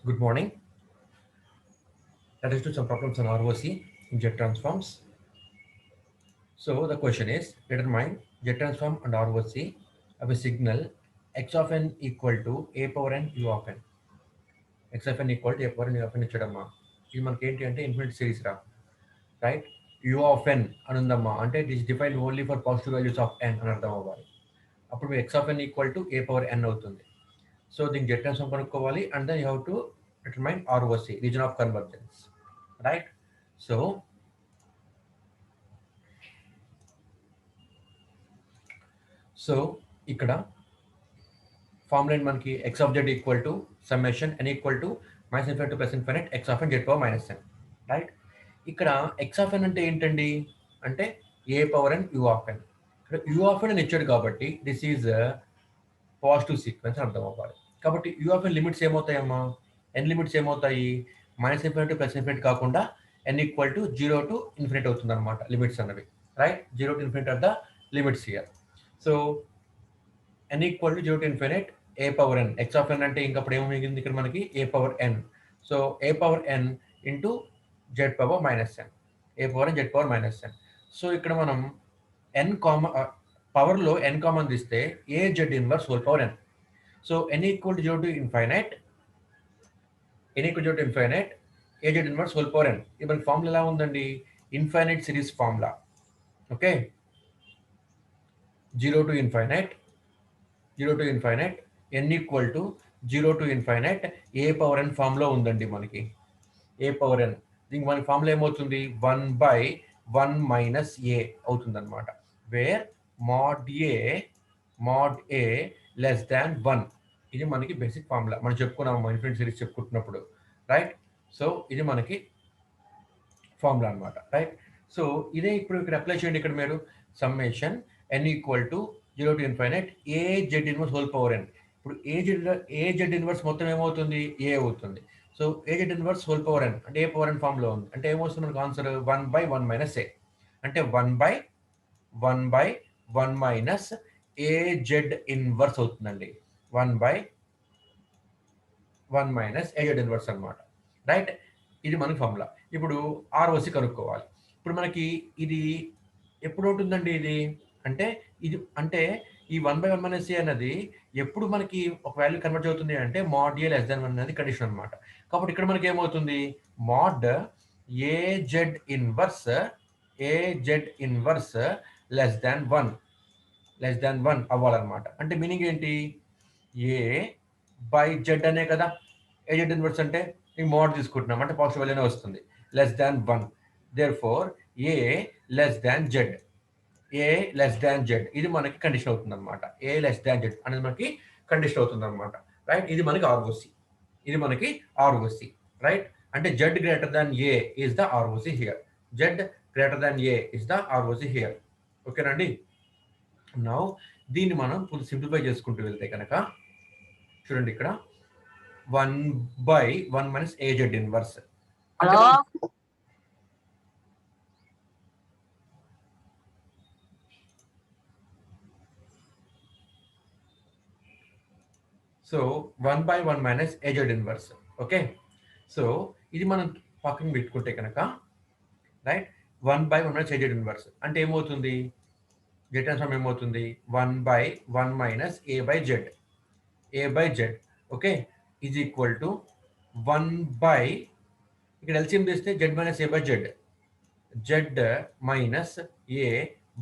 Good morning. Let us do some problems on ROC in jet transforms. So the question is determine jet transform and ROC of a signal x of n equal to a power n u of n. X of n equal to a power n u of n ఇచ్చడమ్మా ఇది మనకి ఏంటి అంటే infinite series రా right u of n అని ఉందమ్మా అంటే it is defined only for positive values of n అని అర్థం అవ్వాలి అప్పుడు x of n equal to a power n అవుతుంది సో దీనికి జెట్ ట్రాన్స్ఫార్మ్ కనుక్కోవాలి and then you have to determine ROC region of convergence right so ఇక్కడ formula మనకి x of z equal to summation n equal to minus infinity plus infinite x of n z power minus n right ఇక్కడ x of n అంటే ఏంటండి అంటే a power n u of n ఇక్కడ u of n అని ఇచ్చాడు కాబట్టి this is positive sequence అర్థం అవ్వాలి కాబట్టి u of n లిమిట్స్ ఏమవుతాయమ్మా n లిమిట్స్ ఏమవుతాయి మైనస్ ఇన్ఫినిటీ ప్లస్ ఇన్ఫినిటీ కాకుండా n equal to 0 to infinity అవుతుంది అనమాట లిమిట్స్ అన్నవి right 0 to infinity are the limits here so n equal to 0 to infinite a power n x of n అంటే ఇంకప్పుడు ఏమో మిగిలింది ఇక్కడ మనకి a power n so a power n into z power minus n a power n z power minus n so ఇక్కడ మనం n common పవర్లో n common తీస్తే a z inverse whole power n so n equal to 0 to infinite n equal to 0 to infinite a z inverse whole power n ఇది మనకి formula ఎలా ఉందండి infinite series formula okay 0 to infinite 0 to infinite n equal to 0 to infinite a power n ఫామ్లో ఉందండి మనకి a power n దీనికి మన ఫామ్లో ఏమవుతుంది 1/1 మైనస్ a అవుతుంది అనమాట where mod a less than 1 ఇది మనకి బేసిక్ ఫార్ములా మనం చెప్పుకున్నాము ఇన్ఫినిట్ సిరీస్ చెప్పుకుంటున్నప్పుడు రైట్ సో ఇది మనకి ఫార్ములా అనమాట రైట్ సో ఇదే ఇప్పుడు ఇక్కడ అప్లై చేయండి ఇక్కడ మీరు summation n equal to 0 to infinite a z inverse whole power n ఇప్పుడు ఏ జెడ్ ఇన్వర్స్ మొత్తం ఏమవుతుంది ఏ అవుతుంది so a z inverse whole power n అంటే ఏ పవర్ n ఫామ్ లో ఉంది అంటే ఏమొస్తుంది మనకు ఆన్సర్ 1/1 మైనస్ ఏ అంటే 1/1 మైనస్ ఏ జెడ్ ఇన్వర్స్ అవుతుందండి 1/1 మైనస్ ఏ జెడ్ ఇన్వర్స్ అనమాట రైట్ ఇది మనకి ఫార్ములా ఇప్పుడు ఆర్ఓసి కనుక్కోవాలి ఇప్పుడు మనకి ఇది ఎప్పుడు ఉంటుందండి ఇది అంటే ఇది అంటే ఈ 1/1 మైనస్ ఏ అన్నది ఎప్పుడు మనకి ఒక వాల్యూ కన్వర్ట్ అవుతుంది అంటే mod a లెస్ దాన్ 1 అనేది కండిషన్ అనమాట కాబట్టి ఇక్కడ మనకి ఏమవుతుంది mod a z inverse less than 1 అవ్వాలన్నమాట అంటే మీనింగ్ ఏంటి ఏ బై జెడ్ అనే కదా ఏజెడ్ ఇన్వర్స్ అంటే మోడ్ తీసుకుంటున్నాం అంటే పాజిటివ్ వాల్యూనే వస్తుంది less than 1 therefore a less than z a less than z ఇది మనకి కండిషన్ అవుతుంది అనమాట ఏ లెస్ దాన్ జెడ్ అనేది మనకి కండిషన్ అవుతుంది అనమాట రైట్ ఇది మనకి ఆర్ఓసి రైట్ అంటే z greater than a is the ROC here z greater than a is the ROC here ఓకేనండి నౌ దీన్ని మనం సింప్లిఫై చేసుకుంటూ వెళ్తే కనుక చూడండి ఇక్కడ 1/1 minus a z inverse so 1/1 minus a z inverse okay so ఇది మనం పక్కన పెట్టుకుంటే కనుక రైట్ 1/1 మైనస్ ఏజెడ్ ఇన్వర్స్ అంటే ఏమవుతుంది జెడ్ ట్రాన్స్ఫార్మ్ ఏమవుతుంది 1/1 minus a by z okay is equal to 1 ఇక్కడ ఎల్సిఎం తీస్తే z minus a by z minus a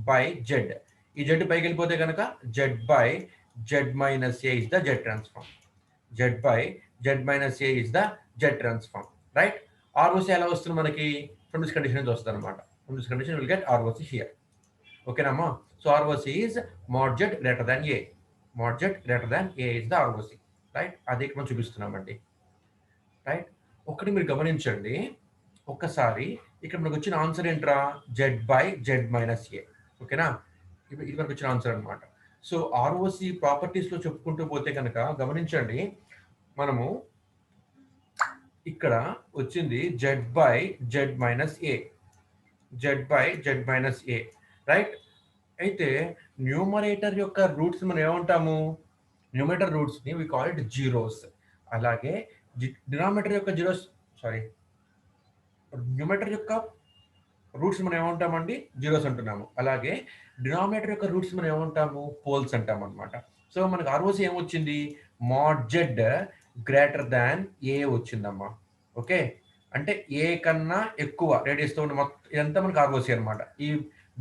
by z ఈ జెడ్ పైకి వెళ్ళిపోతే కనుక z minus a is the Z transform z minus a is the Z transform right ROC ఎలా వస్తుంది మనకి from this condition వస్తుంది అనమాట from this condition will get ROC here ఓకేనమ్మా so ROC is mod z greater than a is the ROC right అదే మనం చూపిస్తున్నామండి right ఒకటి మీరు గమనించండి ఒక్కసారి ఇక్కడ మనకు వచ్చిన ఆన్సర్ ఏంట్రా జెడ్ మైనస్ ఏ ఓకేనా ఇది మనకు వచ్చిన ఆన్సర్ అనమాట సో ఆర్ఓసి ప్రాపర్టీస్లో చెప్పుకుంటూ పోతే కనుక గమనించండి మనము ఇక్కడ వచ్చింది జెడ్ మైనస్ ఏ రైట్ అయితే న్యూమరేటర్ యొక్క రూట్స్ మనం ఏమంటాము న్యూమరేటర్ రూట్స్ని వి కాల్ ఇట్ జీరోస్ అలాగే డినామినేటర్ యొక్క జీరోస్, సారీ, న్యూమరేటర్ యొక్క రూట్స్ మనం ఏమంటామండి, జీరోస్ అంటున్నాము. అలాగే డినామినేటర్ యొక్క రూట్స్ మనం ఏమంటాము, పోల్స్ అంటాం అనమాట. సో మనకు ఆర్ఓసి ఏమొచ్చింది, మాడ్ జెడ్ గ్రేటర్ దాన్ ఏ వచ్చిందమ్మా. ఓకే, అంటే ఏ కన్నా ఎక్కువ రేడియస్ తో ఉన్న మొత్తం ఇదంతా మనకి ఆర్ఓసి అనమాట. ఈ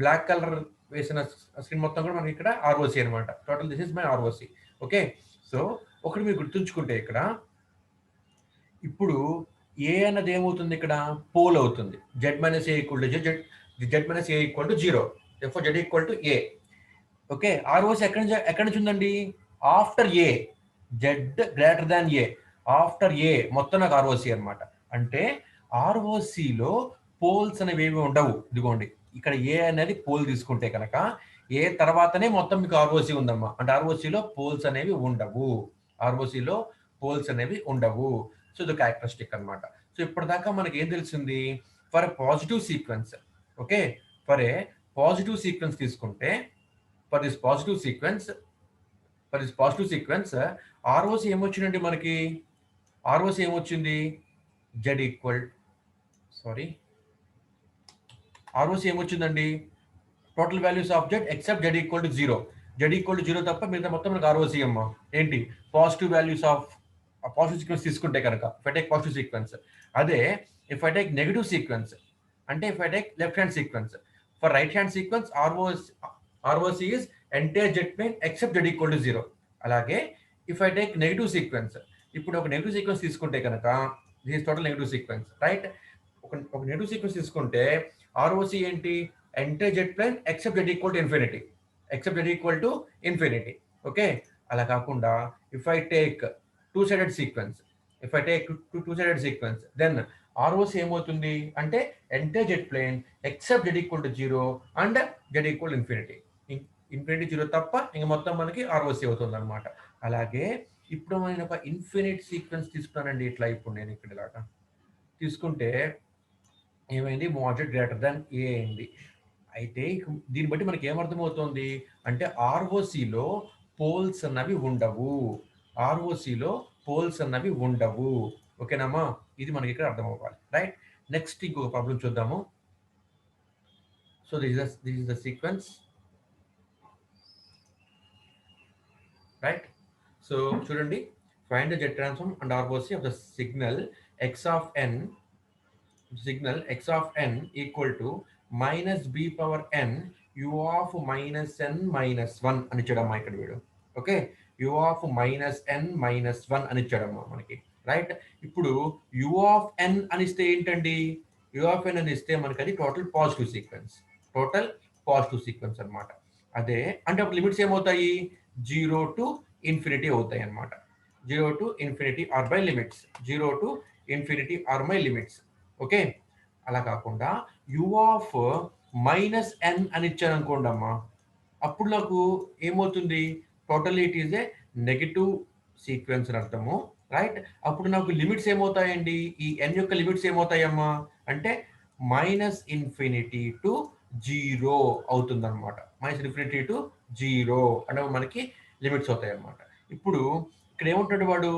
బ్లాక్ కలర్ వేసిన స్క్రీన్ మొత్తం కూడా మనకి ఇక్కడ ఆర్ఓసి అనమాట. Total this is my ROC. Okay, so ఒకటి మీరు గుర్తుంచుకుంటే ఇక్కడ ఇప్పుడు ఏ అన్నది ఏమవుతుంది, ఇక్కడ పోల్ అవుతుంది. Z minus A equal to Z minus A equal to zero, z equal to A. Okay, ROC ఎక్కడి నుంచి ఉందండి, ఆఫ్టర్ ఏ, జెడ్ గ్రేటర్ దాన్ ఏ, ఆఫ్టర్ ఏ మొత్తం నాకు ఆర్ఓసి అనమాట. అంటే ఆర్ఓసిలో పోల్స్ అనేవి ఏమి ఉండవు. ఇదిగోండి ఇక్కడ ఏ అనేది పోల్ తీసుకుంటే కనుక ఏ తర్వాతనే మొత్తం మీకు ఆర్ఓసి ఉందమ్మా. అంటే ఆర్ఓసిలో పోల్స్ అనేవి ఉండవు, ఆర్ఓసిలో పోల్స్ అనేవి ఉండవు. సో ఇది క్యారెక్టరిస్టిక్ అనమాట. సో ఇప్పటిదాకా మనకి ఏం తెలిసింది, for a positive sequence. Okay, for a positive sequence తీసుకుంటే, for this positive sequence, ROC ఏమొచ్చిందండి మనకి, ఆర్ఓసి ఏమొచ్చింది, జెడ్ ఈక్వల్, సారీ, ఆర్ఓసి ఏమొచ్చిందండి, total values of z except z equal to zero. Z equal to zero తప్ప మిగతా మొత్తం మనకు ROC అమ్మా. ఏంటి, positive values of positive sequence తీసుకుంటే కనుక, if I take positive sequence. అదే if I take negative sequence, అంటే if I take left hand sequence, for right hand sequence ROC is entire Z plane except z equal to zero. అలాగే if I take negative sequence, ఇప్పుడు ఒక negative sequence తీసుకుంటే కనుక this total negative sequence, right. ఒక negative sequence తీసుకుంటే ROC ఏంటి, entire Z plane except z equal to infinity, except z equal to infinity. Okay, అలా కాకుండా if I take two sided sequence, if I take two sided sequence, then ROC ఏమవుతుంది అంటే entire Z plane except z equal to zero and z equal infinity. Infinity zero తప్ప ఇంక మొత్తం మనకి ROC అవుతుంది అనమాట. అలాగే ఇప్పుడు నేను ఒక ఇన్ఫినిట్ సీక్వెన్స్ తీసుకున్నానండి. ఇట్లా ఇప్పుడు నేను ఇక్కడ ఇలాగా తీసుకుంటే ఏమైంది, మోడెడ్ గ్రేటర్ దాన్ ఏ అయింది. అయితే దీన్ని బట్టి మనకి ఏమర్థమవుతుంది అంటే ఆర్ఓసిలో పోల్స్ అన్నవి ఉండవు, ఆర్ఓసిలో పోల్స్ అన్నవి ఉండవు. ఓకేనమ్మా, ఇది మనకి ఇక్కడ అర్థం అవ్వాలి, రైట్. నెక్స్ట్ ఇంకొక ప్రాబ్లం చూద్దాము. So this is the sequence, right. So చూడండి, find the Z transform and ROC of the signal x of n, equal to minus b power n u of minus n minus 1 అని ఇచ్చాడమ్మా ఇక్కడ వీడు. Okay, u of minus n minus 1 అని ఇచ్చాడమ్మా మనకి, right. ఇప్పుడు u of n అనిస్తే ఏంటండి, u of n అనిస్తే మనకి అది total positive sequence, total positive sequence అనమాట. అదే అంటే అప్పుడు లిమిట్స్ ఏమవుతాయి, 0 to ఇన్ఫినిటీ అవుతాయి అనమాట. 0 to infinity are by limits, 0 to infinity are my limits. Okay, అలా కాకుండా యు ఆఫ్ మైనస్ ఎన్ అని ఇచ్చాను అనుకోండి అమ్మా, అప్పుడు నాకు ఏమవుతుంది, total it is a negative sequence అని అర్థము, రైట్. అప్పుడు నాకు లిమిట్స్ ఏమవుతాయండి, ఈ ఎన్ యొక్క లిమిట్స్ ఏమవుతాయమ్మా అంటే మైనస్ ఇన్ఫినిటీ టు జీరో అవుతుంది అనమాట. మైనస్ ఇన్ఫినిటీ టు జీరో అంటే మనకి లిమిట్స్ అవుతాయి అనమాట. ఇప్పుడు ఇక్కడ ఏమంటున్నాడు వాడు,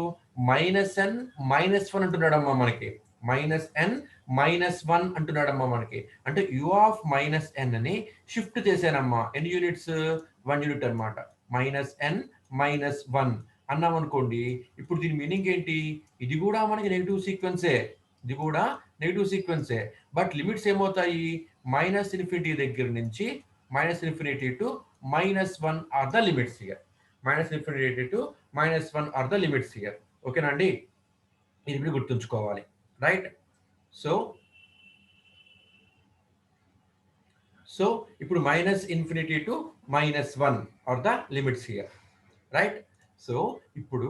మైనస్ ఎన్ మైనస్ 1 అంటున్నాడమ్మా మనకి, మైనస్ ఎన్ మైనస్ 1 అంటున్నాడమ్మా మనకి. అంటే యు ఆఫ్ మైనస్ ఎన్ అని షిఫ్ట్ చేశానమ్మా, ఎన్ని యూనిట్స్, 1 యూనిట్ అనమాట. మైనస్ ఎన్ మైనస్ 1 అన్నాం అనుకోండి, ఇప్పుడు దీని మీనింగ్ ఏంటి, ఇది కూడా మనకి నెగిటివ్ సీక్వెన్సే, ఇది కూడా నెగిటివ్ సీక్వెన్సే, బట్ లిమిట్స్ ఏమవుతాయి, మైనస్ ఇన్ఫినిటీ దగ్గర నుంచి minus infinity to minus 1 are the limits here, minus infinity to minus 1 are the limits here. ఓకేనా అండి, ఇది ఇప్పుడు గుర్తుంచుకోవాలి, రైట్. సో ఇప్పుడు minus infinity to minus 1 are the limits here, right. So ఇప్పుడు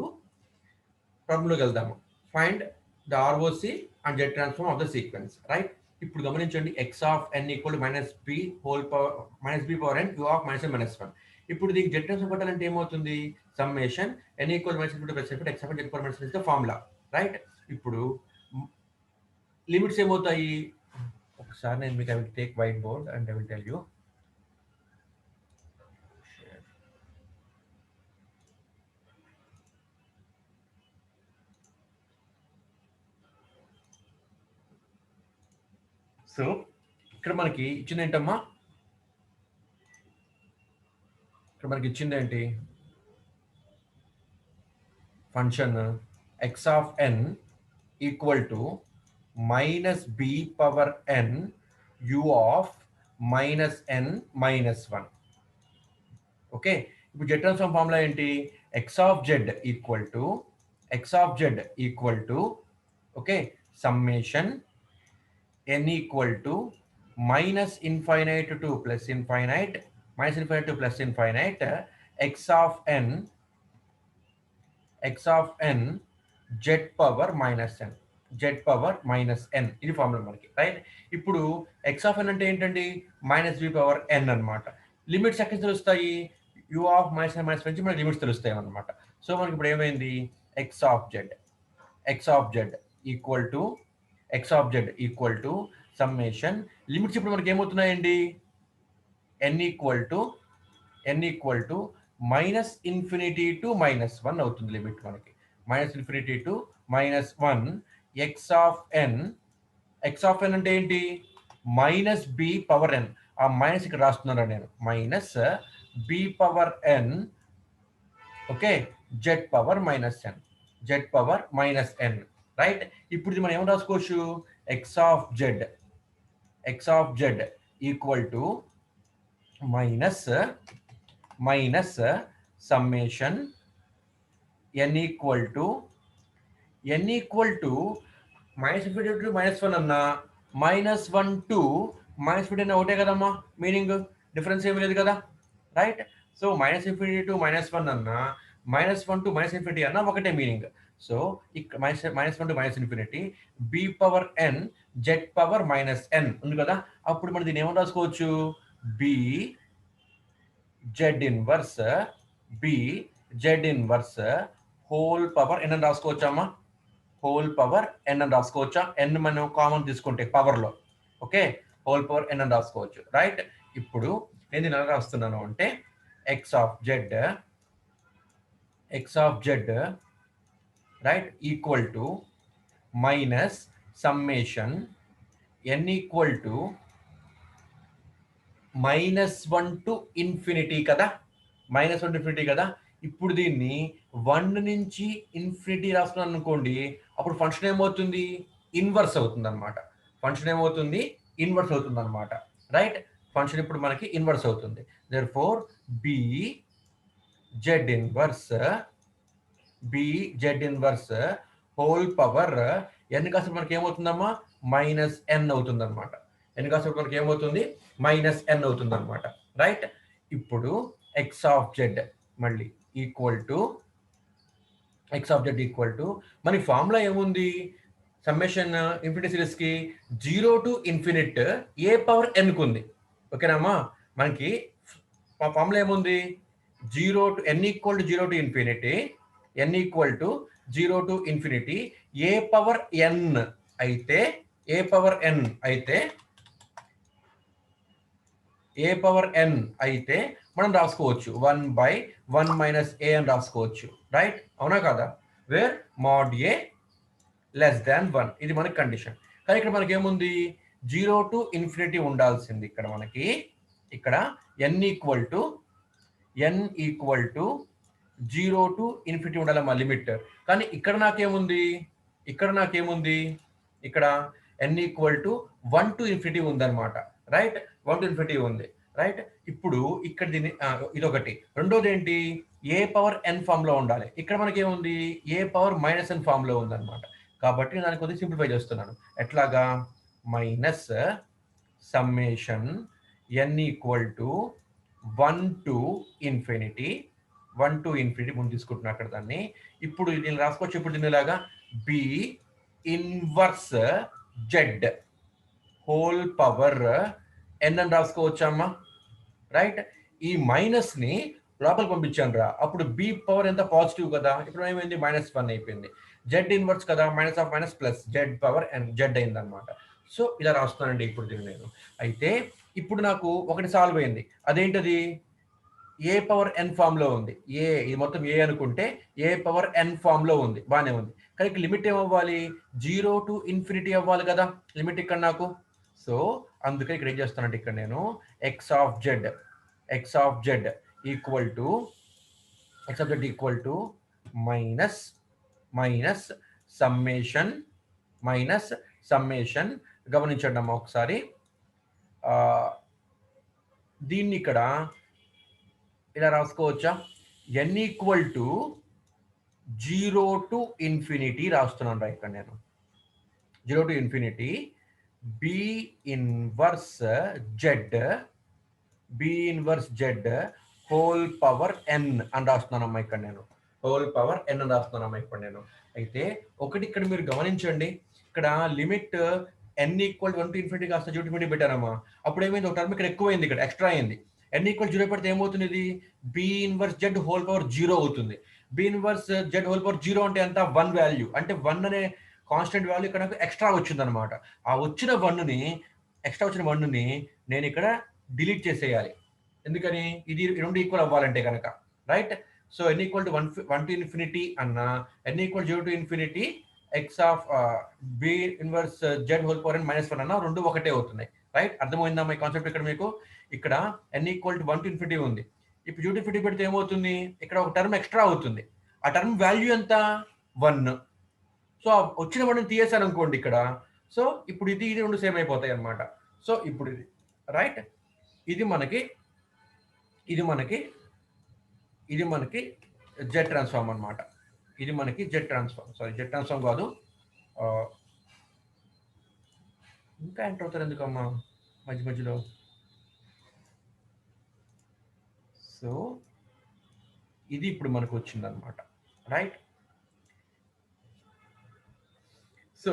ప్రాబ్లంలోకి వెళ్దాము. Find the ROC and z transform of the sequence, right. ఇప్పుడు గమనించండి, x of n equal to minus b whole power minus b power n u of minus n minus 1. ఇప్పుడు దీనికి z transform పట్టాలంటే ఏమవుతుంది, summation n equal minus infinity plus x of z power minus is the formula, right. ఇప్పుడు limits ఏమవుతాయి, ఒకసారి నేను మీకు I will take white board and I will tell you. So ఇక్కడ మనకి ఇచ్చింది ఏంటమ్మా, ఇక్కడ మనకి ఇచ్చింది ఏంటి, function x of n equal to minus b power n u of minus n minus 1. Okay, ఇప్పుడు జెడ్ ట్రాన్స్ఫార్మ్ ఫార్ములా ఏంటి, x of z equal to okay summation n equal to minus infinite to plus infinite, minus infinite to plus infinite x of n z power minus n, ఇది formula మనకి, right. ఇప్పుడు x of n అంటే ఏంటండి, minus b power n అనమాట. Limits ఎక్కడ తెలుస్తాయి, u of minus n minus నుంచి మనకి లిమిట్స్ తెలుస్తాయి అనమాట. సో మనకి ఇప్పుడు ఏమైంది, x of z equal to summation, limits ఇప్పుడు మనకి ఏమవుతున్నాయండి, n equal to minus infinity to minus 1 అవుతుంది లిమిట్ మనకి, minus infinity to minus 1 x of n అంటే ఏంటి, మైనస్ బి పవర్ ఎన్, ఆ మైనస్ ఇక్కడ రాస్తున్నాను నేను, మైనస్ బి పవర్ ఎన్ ఓకే జెడ్ పవర్ మైనస్ ఎన్, రైట్. ఇప్పుడు ఇది మనం ఏమని రాసుకోవచ్చు, X of z equal to minus summation n equal to minus infinity to minus 1 అన్నా మైనస్ 1 టు మైనస్ 1 ఒకటే కదమ్మా, మీనింగ్ డిఫరెన్స్ ఏమీ లేదు కదా, right. So minus infinity to minus 1 అన్నా మైనస్ 1 టు మైనస్ ఇన్ఫినిటీ అన్నా ఒకటే మీనింగ్. సో ఇక్కడ minus 1 to minus infinity b power n z power minus n ఉంది కదా, అప్పుడు మనం దీన్ని ఏమని రాసుకోవచ్చు, b z inverse whole power n అని రాసుకోవచ్చామా, హోల్ పవర్ ఎన్ అని రాసుకోవచ్చా, ఎన్ మనం కామన్ తీసుకుంటే పవర్ లో, ఓకే హోల్ పవర్ ఎన్ అని రాసుకోవచ్చు, రైట్. ఇప్పుడు నేను ఎలా రాస్తున్నాను అంటే X of Z right equal to minus summation n equal to minus 1 to infinity కదా, ఇప్పుడు దీన్ని 1 నుంచి ఇన్ఫినిటీ రాస్తున్నాను అనుకోండి, అప్పుడు ఫంక్షన్ ఏమవుతుంది, ఇన్వర్స్ అవుతుంది అనమాట, రైట్. ఫంక్షన్ ఇప్పుడు మనకి ఇన్వర్స్ అవుతుంది. Therefore b z inverse whole power n కాస్త మనకి ఏమవుతుందమ్మా, మైనస్ ఎన్ అవుతుంది అనమాట, రైట్. ఇప్పుడు ఎక్స్ ఆఫ్ జెడ్ మళ్ళీ ఈక్వల్ టు మన ఫార్ములా ఏముంది, సమ్మేషన్ ఇన్ఫినిటీ సిరీస్ కి 0 to infinite a power n కు ఉంది, ఓకేనామా. మనకి ఫార్ములా ఏముంది, n equal to 0 to infinity a power n అయితే మనం రాసుకోవచ్చు 1/1 మైనస్ ఏ అని రాసుకోవచ్చు, రైట్, అవునా కదా, వేర్ మోడ్ ఏ లెస్ దాన్ 1, ఇది మనకి కండిషన్. కానీ ఇక్కడ మనకి ఏముంది, 0 టు ఇన్ఫినిటీ ఉండాల్సింది, ఇక్కడ n equal to 0 to infinity ఉండాలి మా లిమిట్. కానీ ఇక్కడ నాకేముంది, ఇక్కడ n equal to 1 to infinity ఉందన్నమాట, రైట్, 1 టు ఇన్ఫినిటీ ఉంది, రైట్. ఇప్పుడు ఇక్కడ దీన్ని ఇదొకటి. రెండోది ఏంటి, ఏ పవర్ ఎన్ ఫామ్ లో ఉండాలి, ఇక్కడ మనకి ఏముంది, ఏ పవర్ మైనస్ ఎన్ ఫామ్ లో ఉందన్నమాట. కాబట్టి దాన్ని కొద్దిగా సింప్లిఫై చేస్తున్నాను, ఎట్లాగా, minus summation n equal to 1 to infinity ముందు తీసుకుంటున్నా అక్కడ దాన్ని. ఇప్పుడు దీన్ని రాసుకోవచ్చు, ఇప్పుడు దీన్ని ఇలాగా b inverse z whole power n అని రాసుకోవచ్చమ్మా, రైట్. ఈ మైనస్ ని లోపలికి పంపించాను రా, అప్పుడు బి పవర్ ఎంత పాజిటివ్ కదా, ఇప్పుడు ఏమైంది, -1 అయిపోయింది. జెడ్ ఇన్వర్స్ కదా, minus of minus plus z power n z అయింది అనమాట. సో ఇలా రాస్తున్నానండి ఇప్పుడు దీన్ని నేను. అయితే ఇప్పుడు నాకు ఒకటి సాల్వ్ అయింది, అదేంటది, ఏ పవర్ ఎన్ ఫామ్ లో ఉంది, ఇది మొత్తం ఏ అనుకుంటే ఏ పవర్ ఎన్ ఫామ్ లో ఉంది, బాగానే ఉంది. కానీ లిమిట్ ఏమవ్వాలి, 0 టు ఇన్ఫినిటీ అవ్వాలి కదా లిమిట్ ఇక్కడ నాకు. సో అందుకే ఇక్కడ ఏం చేస్తానంటే ఇక్కడ నేను X of z equal to minus summation గమనించండి అమ్మా ఒకసారి. దీన్ని ఇక్కడ ఇలా రాసుకోవచ్చా? n equal to 0 to infinity రాస్తున్నాను రా ఇక్కడ నేను. 0 to infinity b inverse z whole power n అని రాస్తున్నానమ్మా ఇక్కడ నేను. అయితే ఒకటి ఇక్కడ మీరు గమనించండి, ఇక్కడ limit n equal 1 to infinity కాస్త 0 to infinity పెట్టారమ్మా. అప్పుడు ఏమైంది, ఒక టర్మ్ ఇక్కడ ఎక్కువైంది, ఇక్కడ ఎక్స్ట్రా అయింది. n ఈక్వల్ 0 పెడితే ఏమవుతుంది, ఇది b inverse z whole power 0 అవుతుంది. b inverse z whole power 0 అంటే ఎంత, 1 వాల్యూ. అంటే 1 అనే కాన్స్టెంట్ వాల్యూ ఇక్కడ నాకు ఎక్స్ట్రా వచ్చింది అనమాట. ఆ వచ్చిన 1ని నేను ఇక్కడ డిలీట్ చేసేయాలి. ఎందుకని, ఇది రెండు ఈక్వల్ అవ్వాలంటే కనుక, right? So n equal to 1 to infinity అన్న n ఈక్వల్ 0 to infinity X of b inverse z whole power -1 అన్న రెండు ఒకటే అవుతున్నాయి, రైట్? అర్థమైందా ఈ కాన్సెప్ట్? ఇక్కడ మీకు ఇక్కడ n equal to 1 to infinity ఉంది. ఇప్పుడు 0 to infinity పెడితే ఏమవుతుంది, ఇక్కడ ఒక టర్మ్ ఎక్స్ట్రా అవుతుంది. ఆ టర్మ్ వాల్యూ ఎంత, 1. సో వచ్చిన 1ని తీసేసాను అనుకోండి ఇక్కడ. సో ఇప్పుడు ఇది రెండు సేమ్ అయిపోతాయి అనమాట. సో ఇప్పుడు ఇది రైట్, ఇది మనకి జెడ్ ట్రాన్స్ఫార్మ్ అనమాట. ఇది మనకి జెడ్ ట్రాన్స్ఫార్మ్ కాదు. ఇంకా ఎంటర్ అవుతారు ఎందుకమ్మా మధ్యలో? సో ఇది ఇప్పుడు మనకు వచ్చిందనమాట, రైట్? సో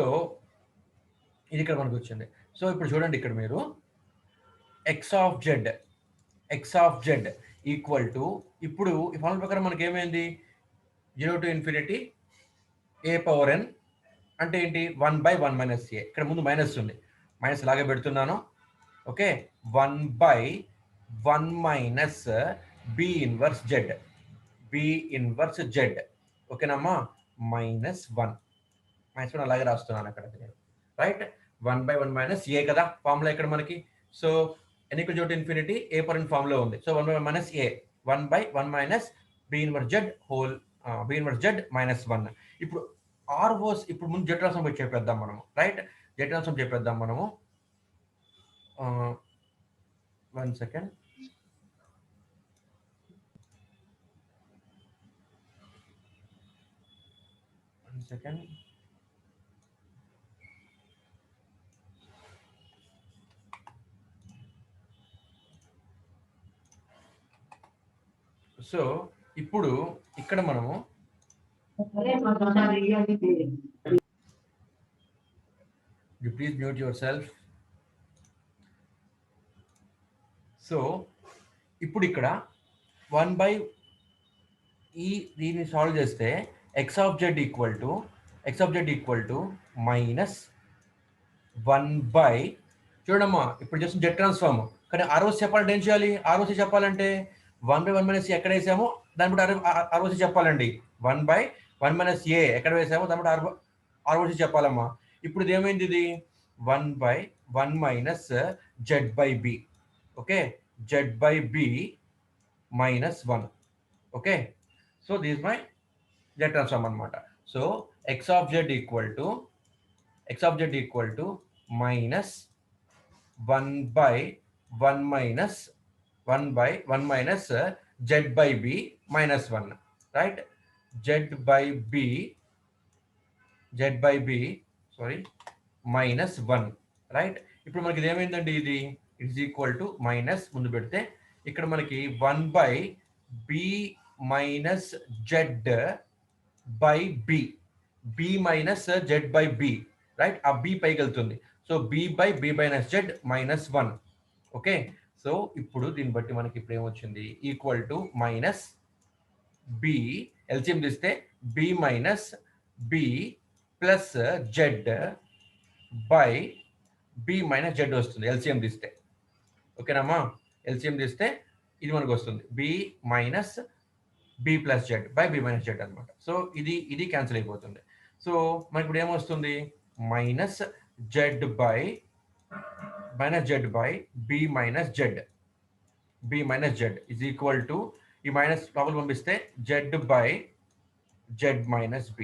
ఇది ఇక్కడ మనకు వచ్చింది. సో ఇప్పుడు చూడండి, ఇక్కడ మీరు X of z equal to, ఇప్పుడు ఈ ఫార్ములా ప్రకారం మనకి ఏమైంది, 0 to infinity a power n అంటే ఏంటి, 1/1 మైనస్ a. ఇక్కడ ముందు మైనస్ ఉంది, మైనస్ లాగే పెడుతున్నాను. Okay, 1/1 minus b inverse Z. ఓకేనమ్మా, -1 అలాగే రాస్తున్నాను అక్కడ నేను, రైట్? 1/1 మైనస్ ఏ కదా ఫార్ములా ఇక్కడ మనకి. సో n ఈక్వల్ 0 to infinity a power n formula ఉంది. So 1/1 minus a, 1/1 minus b inverse z whole -1. ఇప్పుడు ఇప్పుడు ముందు జెడ్ ట్రాన్స్ఫార్మ్ చెప్పేద్దాం మనము, రైట్? జెడ్ ట్రాన్స్ఫార్మ్ చెప్పేద్దాం మనము. 1 సెకండ్. సో ఇప్పుడు ఇక్కడ మనము please mute your self. So ఇప్పుడు ఇక్కడ దీన్ని సాల్వ్ చేస్తే X of z equal to -1/, చూడమ్మా ఇప్పుడు జస్ట్ జెడ్ ట్రాన్స్ఫార్మ్, కానీ ఆర్ఓసి చెప్పాలంటే ఏం చేయాలి? ఆర్ఓసి చెప్పాలంటే 1/1 మైనస్ ఎక్కడ వేసామో దాన్ని బట్టి ఆర్ఓసి చెప్పాలండి. 1/1 మైనస్ ఏ ఎక్కడ వేసామో దాన్ని బట్టి ఆర్ఓసి చెప్పాలమ్మా. ఇప్పుడు ఇది ఏమైంది, ఇది 1/1 minus z/b. Okay, z/b -1. Okay, so this my Z transform అనమాట. So x of z equal to -1/1 minus z/b -1, right? z/b -1, right? ఇప్పుడు మనకి ఇది ఏమైందండి, ఇది ఇట్స్ ఈక్వల్ టు మైనస్ ముందు పెడితే ఇక్కడ మనకి 1/b minus z/b, b minus z/b, right? ఆ b పైకి వెళ్తుంది. So b/b minus z -1. Okay, so ఇప్పుడు దీన్ని బట్టి మనకి ఇప్పుడు ఏమొచ్చింది, equal to minus b, LCM తీస్తే b minus b plus z/b minus z వస్తుంది ఎల్సిఎం తీస్తే. ఓకేనమ్మా, ఎల్సిఎం తీస్తే ఇది మనకు వస్తుంది b minus b plus z/b minus z అనమాట. సో ఇది క్యాన్సిల్ అయిపోతుంది. సో మనకి ఇప్పుడు ఏమొస్తుంది, minus z/b minus z by b minus z. b minus z is equal to ఈ మైనస్ లోపల పంపిస్తే z by z minus b.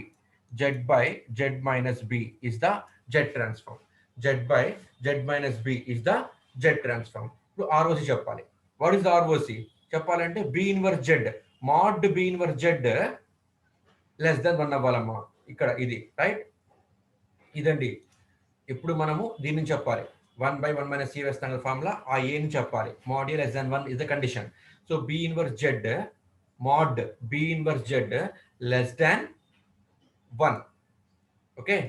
Z by z minus b is the z transform. Z by z minus b is the z transform. ఇప్పుడు ROC చెప్పాలి. What is the ROC చెప్పాలంటే b inverse z mod b inverse z less than 1 అవ్వాలమ్మా. ఇక్కడ ఇది right, ఇదండి. ఇప్పుడు మనము దీన్ని చెప్పాలి. 1/1 minus c వేస్తాం కదా ఫార్ములా, ఆ a ని చెప్పాలి. mod a less than 1 is the condition. So b inverse z mod b inverse z less than 1. Okay,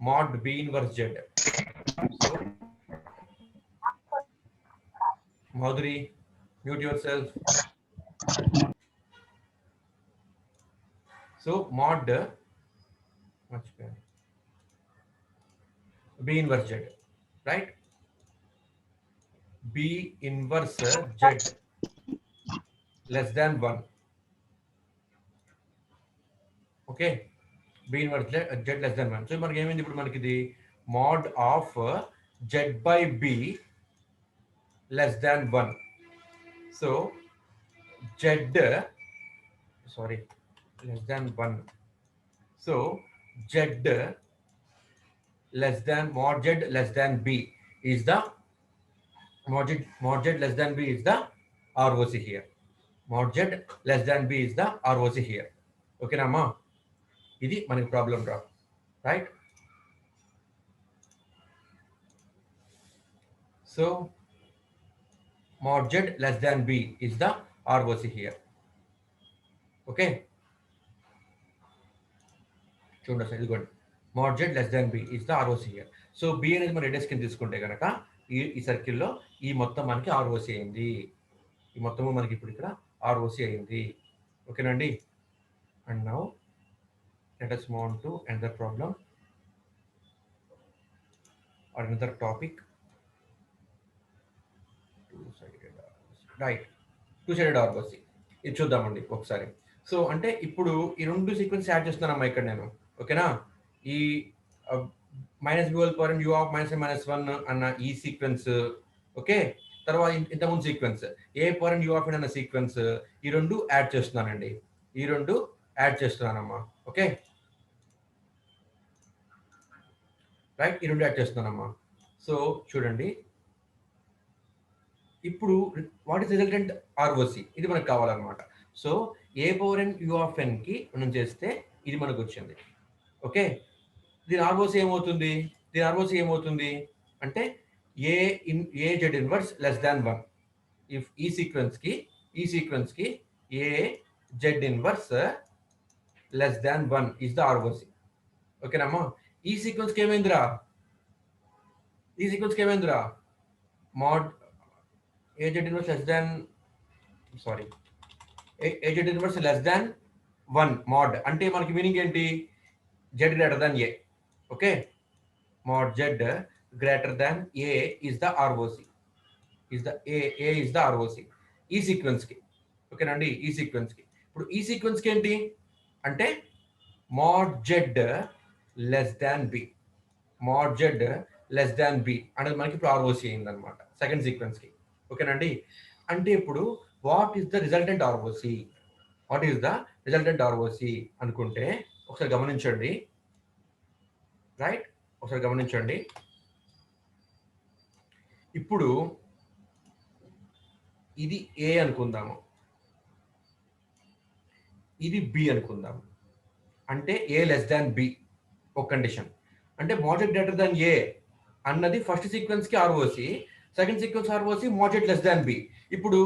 mod b inverse z. So Madhuri, mute yourself. So mod b inverse z, right? b inverse z less than 1. Okay, b inverse z less than 1. So మనకి ఏమైంది ఇప్పుడు, మనకి ఇది mod of z by b less than 1. So z, sorry, less than 1. So z less than mod z less than b is the mod z less than b is the ROC here. Mod z less than b is the ROC here. Okay na ma, ఇది మనకి problem రా, right? So mod z less than b is the ROC here. Okay, చూడండి sir, ఇదిగోండి mod z less than b is the ROC here. So b అనేది మన radius కింద తీసుకుంటే కనుక ఈ సర్కిల్లో ఈ మొత్తం మనకి ROC అయింది. ఈ మొత్తము మనకి ఇప్పుడు ఇక్కడ ROC అయింది. ఓకేనండి. And now let us move on to another problem or another topic. Right, two sided ROC ఇది చూద్దామండి ఒకసారి. సో అంటే ఇప్పుడు ఈ రెండు సీక్వెన్స్ యాడ్ చేస్తున్నానమ్మా ఇక్కడ నేను. ఓకేనా, ఈ minus b whole power u of -1 అన్న ఈ సీక్వెన్స్, ఓకే, తర్వాత ఇంతకుముందు sequence a power u of అన్న సీక్వెన్స్, ఈ రెండు యాడ్ చేస్తున్నానండి. ఈ రెండు యాడ్ చేస్తున్నానమ్మా. ఓకే రైట్, ఈ రెండు యాడ్ చేస్తున్నానమ్మా. సో చూడండి, ఇప్పుడు వాట్ ఇస్ రిజల్టెంట్ ROC, ఇది మనకు కావాలన్నమాట. So a power n u of n కి మనం చేస్తే ఇది మనకు వచ్చింది. ఓకే, దీని ROC ఏమవుతుంది, దీని ROC ఏమవుతుంది అంటే a z inverse less than 1. If ఈ సీక్వెన్స్ కి a z inverse less than 1 is the ROC. ఓకేనమ్మా. ఈ సీక్వెన్స్ కి ఏమైందిరా, mod a z inverse less than, sorry, a z inverse less than 1 mod అంటే మనకి మీనింగ్ ఏంటి, z greater than a. Okay, mod z greater than a is the ROC, is the a is the ROC ఈ sequence కి. ఓకేనండి, ఈ sequence కి. ఇప్పుడు ఈ సీక్వెన్స్ కి ఏంటి అంటే mod z లెస్ దాన్ b, mod z లెస్ దాన్ b అనేది మనకి ఇప్పుడు ROC అయింది అనమాట సెకండ్ సీక్వెన్స్ కి. ఓకేనండి, అంటే ఇప్పుడు what is the resultant ROC, అనుకుంటే ఒకసారి గమనించండి. రైట్, ఒకసారి గమనించండి. ఇప్పుడు ఇది A అనుకుందాము, ఇది B అనుకుందాము. అంటే A లెస్ దాన్ B ఒక కండిషన్. అంటే mod z greater than A అన్నది ఫస్ట్ సీక్వెన్స్ కి ROC, second sequence ROC mod z less దాన్ B. ఇప్పుడు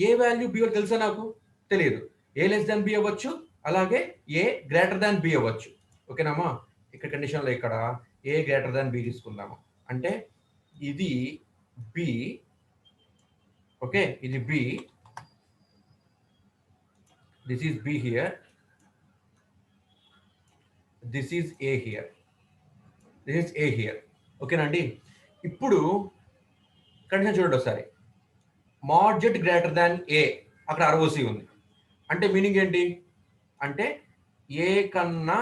ఏ వాల్యూ B తెలుసా నాకు తెలియదు. ఏ లెస్ దాన్ B అవ్వచ్చు, అలాగే ఏ గ్రేటర్ దాన్ B అవ్వచ్చు. ఓకేనమ్మా, ఇక్కడ కండిషన్లో ఇక్కడ ఏ గ్రేటర్ దాన్ B తీసుకుందాము. అంటే ఇది B, ఓకే, ఇది B, this is B here, this is A here, this is A here. ఓకేనండి, ఇప్పుడు కండిషన్ చూడండి ఒకసారి. mod z greater than A, అక్కడ ROC ఉంది. అంటే మీనింగ్ ఏంటి అంటే ఏ కన్నా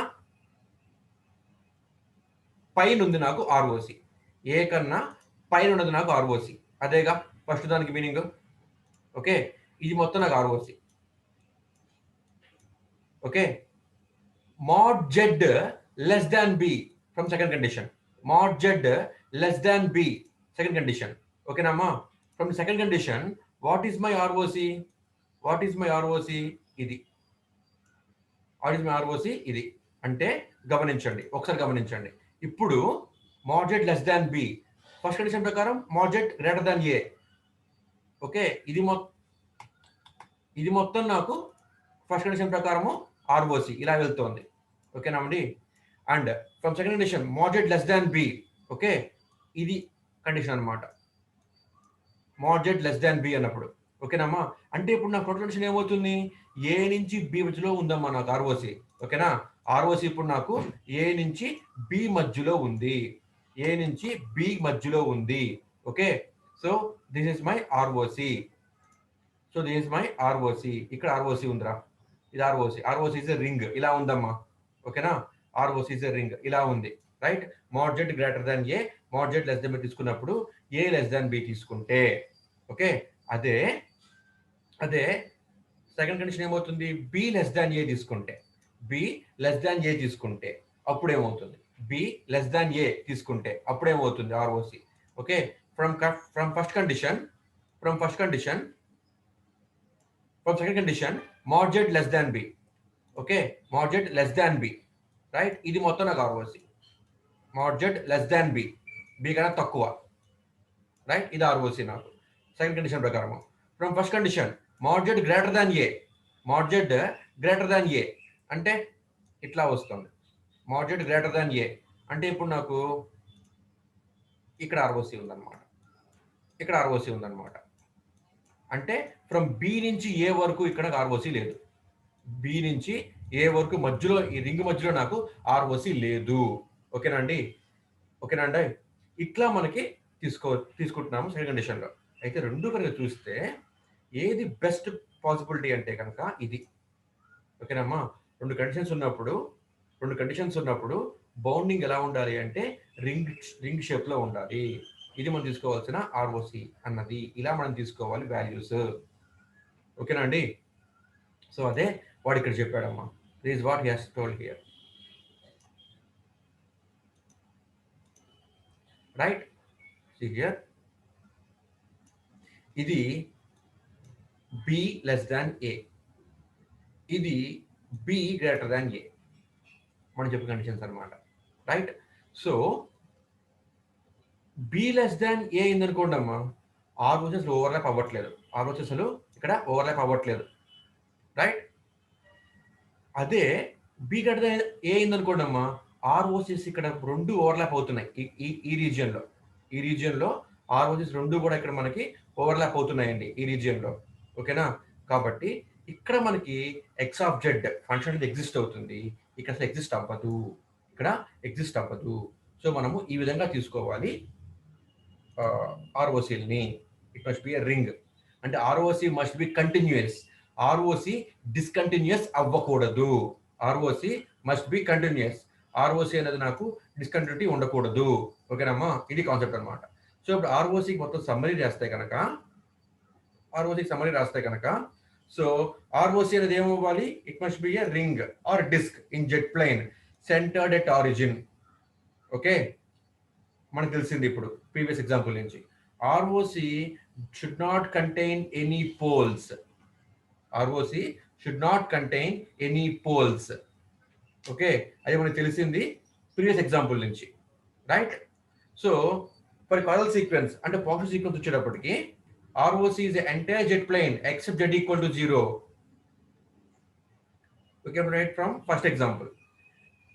పైన ఉంది నాకు ROC, ఏ కన్నా పైన ఉన్నది నాకు ఆర్ఓసి. అదేగా ఫస్ట్ దానికి మీనింగ్. ఓకే, ఇది మొత్తం నాకు ROC. Okay, mod z less than b from second condition. Mod z less than b, second condition. Okay nama, from the second condition, what is my ROC? What is my ROC? ఇది. What is my ROC? ఇది. అంటే గమనించండి, ఒకసారి గమనించండి. ఇప్పుడు mod z less than b, first condition ప్రకారం mod z greater than a. Okay, ఇది మొత్తం నాకు ఫస్ట్ కండిషన్ ప్రకారము ఆర్ఓసి ఇలా వెళ్తోంది. ఓకేనా అండి. And from second condition mod z less than b. Okay, ఇది కండిషన్ అనమాట, mod z less than b అన్నప్పుడు. ఓకేనమ్మా, అంటే ఇప్పుడు నా టోటల్ కండిషన్ ఏమవుతుంది, ఏ నుంచి బి మధ్యలో ఉందమ్మా నాకు ఆర్ఓసి. ఓకేనా, ఆర్ఓసి ఇప్పుడు నాకు ఏ నుంచి బి మధ్యలో ఉంది, ఏ నుంచి బి మధ్యలో ఉంది. Okay, so this is my ROC. So this is my ROC. ఇక్కడ ఆర్ఓసి ఉందిరా, ఇది ROC. ROC is a ring, ఇలా ఉందమ్మా. ఓకేనా, ఆర్ఓసి ఇస్ ఎ రింగ్, ఇలా ఉంది. Right, mod z greater than a, mod z less than b తీసుకున్నప్పుడు a less than b తీసుకుంటే, ఓకే, అదే సెకండ్ కండిషన్ ఏమవుతుంది, బి లెస్ దాన్ ఏ తీసుకుంటే, బి లెస్ దాన్ ఏ తీసుకుంటే అప్పుడు ఏమవుతుంది, బి లెస్ దాన్ ఏ తీసుకుంటే అప్పుడు ఏమవుతుంది ROC. Okay, from first condition, from second condition, mod z less than b. Okay, mod z less than b. Right, ఇది మొత్తం నాకు ROC. mod z less than b, b కన్నా తక్కువ. Right, ఇది ROC నాకు సెకండ్ కండిషన్ ప్రకారం. From first condition mod z greater than a, mod z greater than a అంటే ఇట్లా వస్తుంది. mod z greater than a అంటే ఇప్పుడు నాకు ఇక్కడ ఆర్ఓసి ఉందన్నమాట, ఇక్కడ ఆర్ఓసి ఉందన్నమాట. అంటే ఫ్రమ్ బి నుంచి ఏ వరకు ఇక్కడ ఆర్ఓసి లేదు, బి నుంచి ఏ వరకు మధ్యలో ఈ రింగ్ మధ్యలో నాకు ఆర్ఓసి లేదు. ఓకేనా అండి, ఓకేనా అండి. ఇట్లా మనకి తీసుకుంటున్నాము సెకండ్ కండిషన్లో. అయితే రెండు కనుక చూస్తే ఏది బెస్ట్ పాసిబిలిటీ అంటే కనుక ఇది. ఓకేనమ్మా, రెండు కండిషన్స్ ఉన్నప్పుడు బౌండింగ్ ఎలా ఉండాలి అంటే రింగ్ షేప్ లో ఉండాలి. ఇది మనం తీసుకోవాల్సిన ఆర్ఓసి అన్నది, ఇలా మనం తీసుకోవాలి వాల్యూస్. ఓకేనా అండి. సో అదే వాడు ఇక్కడ చెప్పాడమ్మా, this is what he has told here. Right, see here, ఇది బి లెస్ దాన్ ఏ, ఇది బి గ్రేటర్ దాన్ ఏ, మనం చెప్పే కండిషన్స్ అనమాట. Right, so b less than a అయిందనుకోండి అమ్మా, ఆర్ఓసి అసలు ఓవర్లాప్ అవ్వట్లేదు, ఆర్ఓసి అసలు ఇక్కడ ఓవర్లాప్ అవ్వట్లేదు. రైట్, అదే బి గ్రేటర్ దాన్ ఏ అయిందనుకోండి అమ్మా, ఆర్ఓసిస్ ఇక్కడ రెండు ఓవర్లాప్ అవుతున్నాయి. ఈ రీజియన్లో ఆర్ఓసిస్ రెండు కూడా ఇక్కడ మనకి ఓవర్లాప్ అవుతున్నాయండి ఈ రీజియన్లో. ఓకేనా, కాబట్టి ఇక్కడ మనకి ఎక్స్ ఆఫ్ జెడ్ ఫంక్షన్ అనేది ఎగ్జిస్ట్ అవుతుంది, ఇక్కడ అసలు ఎగ్జిస్ట్ అవ్వదు, ఇక్కడ ఎగ్జిస్ట్ అవ్వదు. సో మనము ఈ విధంగా తీసుకోవాలి ఆర్ఓసిల్ని. It must be a ring, అంటే ROC must be continuous, ROC discontinuous అవ్వకూడదు, ROC must be continuous, ROC అనేది నాకు డిస్కంటిన్యూటీ ఉండకూడదు. ఓకేనమ్మా, ఇది కాన్సెప్ట్ అనమాట. సో ఇప్పుడు ఆర్ఓసికి మొత్తం సమ్మరీ రాస్తే కనుక, సో ఆర్ఓసి అనేది ఏమవ్వాలి, it must be a ring or disc in Z plane centered at origin. Okay, మనకు తెలిసింది ఇప్పుడు ప్రీవియస్ ఎగ్జాంపుల్ నుంచి, ROC should not contain any poles, ROC should not contain any poles. Okay, అది మనకు తెలిసింది previous example నుంచి. Right, so for causal sequence అంటే positive sequence వచ్చేటప్పటికి ROC is the entire jet plane except z equal to 0. We can write from first example.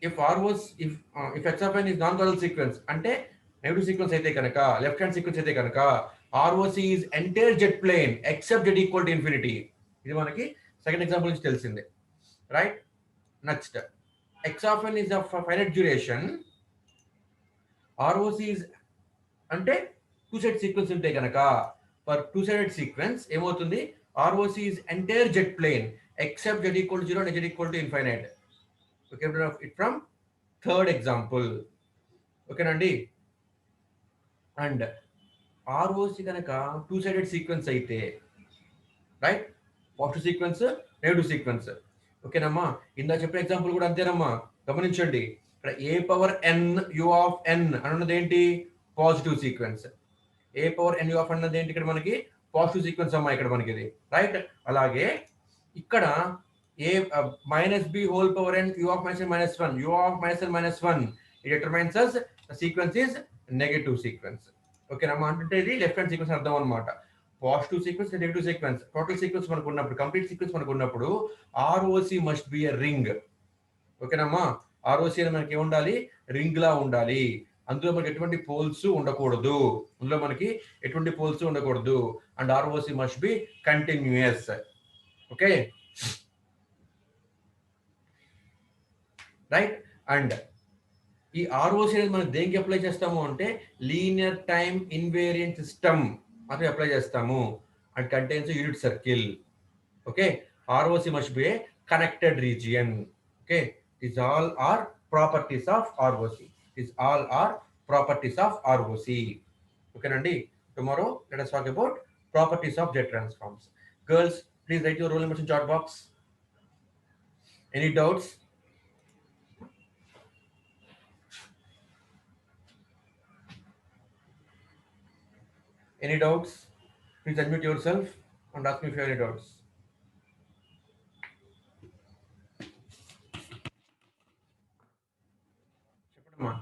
If x of n is non-causal sequence, ante negative sequence aithe kanaka, left hand sequence aithe kanaka, ROC is entire jet plane except z equal to infinity. Idi manaki second example nunchi telisinde. Right? Next, x of n is of finite duration. ROC is ante two-sided sequence unte kanaka, for two-sided sequence ఏమవుతుంది, ROC is entire jet plane except z equal to 0 and z equal to infinite. Okay, it from third example. Okay నండి. And ROC కనుక two sided sequence అయితే, right, positive sequence, negative sequence. ఓకేనమ్మా, ఇందా చెప్పిన example కూడా అంతేనమ్మా. గమనించండి, ఇక్కడ a power n u of n అన్నది ఏంటి? Positive sequence. A power n u of అన్నది ఏంటి? ఇక్కడ మనకి పాజిటివ్ సీక్వెన్స్ అమ్మా ఇక్కడ మనకి ఇది, రైట్. అలాగే ఇక్కడ a minus b whole power n u of minus one, u of minus one, it determines us the sequence is negative sequence. ఓకేనమ్మా, అంటే ఇది లెఫ్ట్ హ్యాండ్ సీక్వెన్స్ అర్థం అనమాట. Positive sequence, negative sequence, total sequence మనకు ఉన్నప్పుడు, complete sequence మనకు ఉన్నప్పుడు ROC must be a ring. ఓకేనమ్మా, ఆర్ఓసి అని మనకి ఏముండాలి? రింగ్ లా ఉండాలి. అందులో మనకి ఎటువంటి పోల్స్ ఉండకూడదు, అందులో మనకి ఎటువంటి పోల్స్ ఉండకూడదు. And ROC must be continuous. Okay, right. And ఈ ఆర్ఓసి అనేది మనం దేనికి అప్లై చేస్తాము అంటే లీనియర్ టైమ్ ఇన్వేరియంట్ సిస్టమ్ అది అప్లై చేస్తాము. And contains unit circle. Okay, ROC must be a connected region. Okay, is all are properties of ROC. Is all are properties of ROC. ఓకేనండి, tomorrow let us talk about properties of jet transforms. Girls, please write your roll numbers in chat box. Any doubts? Any doubts? Please unmute yourself and ask me if you have any doubts. చెప్పండమ్మా.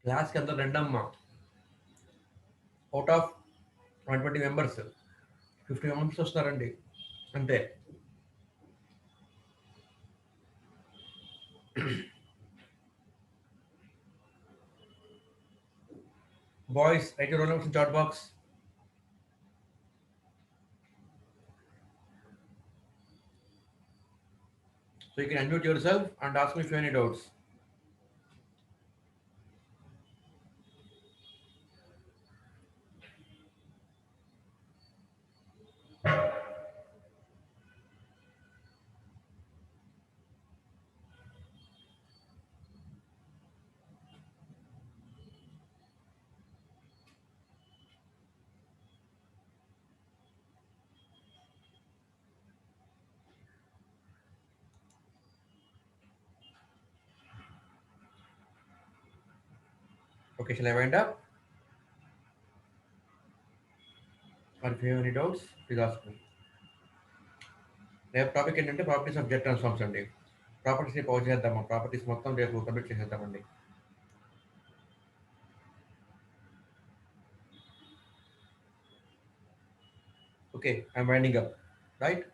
క్లాస్కి ఎంత రెండమ్మా, out of 120 members 50 members వస్తున్నారండి అంతే. Boys, write your roll numbers in chat box. So you can unmute yourself and ask me if you have any doubts. Okay, shall I wind up? Or if you have any doubts, please ask me. రేపు topic ఏంటంటే properties of Z transforms అండి. ప్రాపర్టీస్ని power చేద్దామా, properties మొత్తం రేపు complete చేసేద్దామండి. Okay, I'm winding up, right.